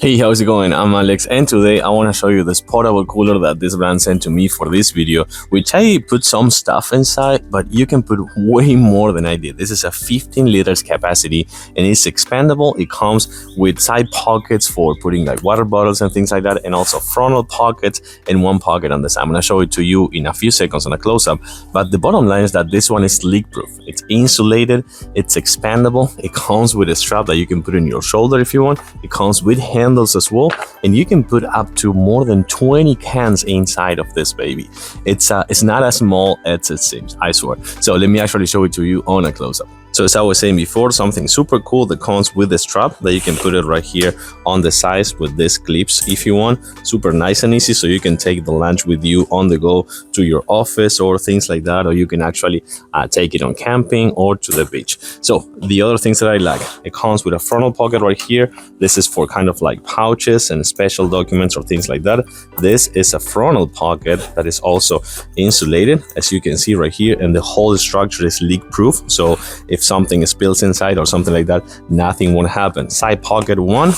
Hey, how's it going? I'm Alex, and today I want to show you this portable cooler that this brand sent to me for this video, which I put some stuff inside, but you can put way more than I did. This is a 15 liters capacity and it's expandable. It comes with side pockets for putting like water bottles and things like that, and also frontal pockets and one pocket on the side. I'm going to show it to you in a few seconds on a close-up, but the bottom line is that this one is leak-proof. It's insulated, it's expandable, it comes with a strap that you can put in your shoulder if you want. It comes with handles as well, and you can put up to more than 20 cans inside of this baby. It's not as small as it seems, I swear. So let me actually show it to you on a close-up. So as I was saying before, something super cool that comes with the strap that you can put it right here on the sides with these clips if you want. Super nice and easy, so you can take the lunch with you on the go to your office or things like that, or you can actually take it on camping or to the beach. So the other things that I like, it comes with a frontal pocket right here. This is for kind of like pouches and special documents or things like that. This is a frontal pocket that is also insulated, as you can see right here, and the whole structure is leak proof. So if something spills inside or something like that, nothing won't happen. Side pocket 1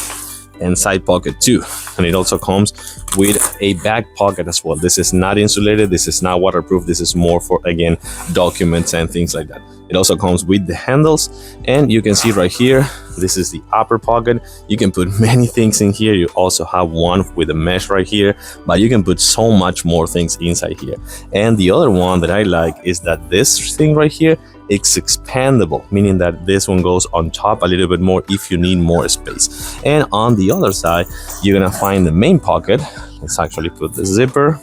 and side pocket 2, and it also comes with a back pocket as well. This is not insulated, this is not waterproof, this is more for, again, documents and things like that. It also comes with the handles, and you can see right here, this is the upper pocket. You can put many things in here. You also have one with a mesh right here, but you can put so much more things inside here. And the other one that I like is that this thing right here, it's expandable, meaning that this one goes on top a little bit more if you need more space. And on the other side, you're gonna find the main pocket. Let's actually put the zipper,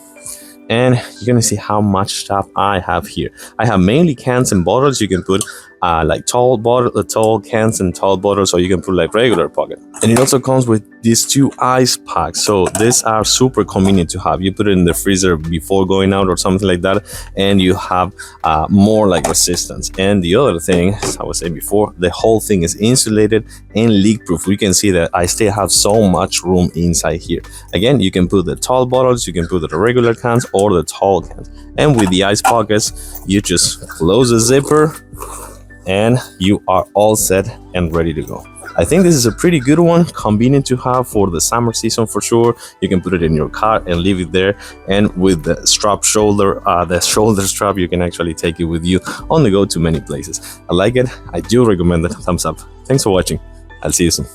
and you're gonna see how much stuff I have here. I have mainly cans and bottles. You can put like tall cans and tall bottles, or you can put like regular pocket. And it also comes with these 2 ice packs, so these are super convenient to have. You put it in the freezer before going out or something like that, and you have more like resistance. And the other thing, as I was saying before, the whole thing is insulated and leak proof. You can see that I still have so much room inside here. Again, you can put the tall bottles, you can put the regular cans or the tall cans. And with the ice pockets, you just close the zipper and you are all set and ready to go. I think this is a pretty good one, convenient to have for the summer season for sure. You can put it in your car and leave it there, and with the shoulder strap, you can actually take it with you on the go to many places. I like it. I do recommend it. Thumbs up. Thanks for watching. I'll see you soon.